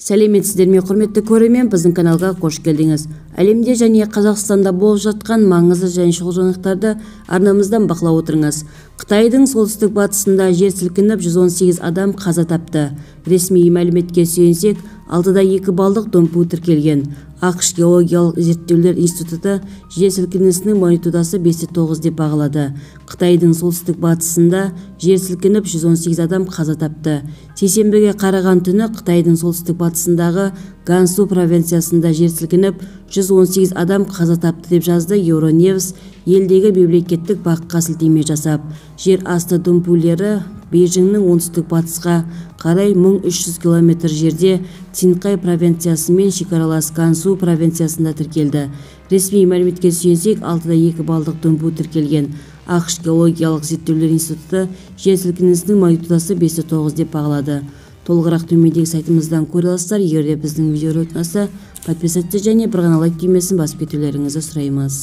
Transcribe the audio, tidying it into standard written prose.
Сәлеметсіздер ме, құрметті көрермен, біздің каналға қош келдіңіз. Әлемде және Қазақстанда болып жатқан маңызды және шұғыл жаңалықтарды арнамыздан бақылап отырыңыз. Қытайдың солтүстік батысында жер сілкініп 118 адам қаза тапты. Ресми мәліметке сүйенсек, 6,2 балдық дүмпу тіркелген. ақш геологиялық зерттеулер институты жер сілкінісінің магнитудасы 5,9 деп бағалады. Қытайдың солтүстік батысында жер сілкініп 118 адам қаза тапты. Сейсенбіге қараған түні Қытайдың солтүстік батысындағы Гансу провинциясында жер сілкініп 118 адам қаза тапты деп жазды Euronewс, елдегі мемлекеттік баққа сілтеме жасап. Жер асты дүмпулері Бейжіңнің оңтүстік батысқа қарай 1300 км жерде Цинхай провинциясымен шекаралас Гансу провинциясында тіркелді. Ресми мәліметке сүйенсек, 6,2 балдық дүмпу тіркелген. ақш геологиялық зерттеулер институты жер сілкінісінің магнитудасы 5,9 деп бағалады. Толығырақ төмендегі сайтымыздан көре аласыздар. Егер де біздің видео ұнаса, подписаться және бір ғана лайк түймесін басып кетулеріңізді сұраймыз.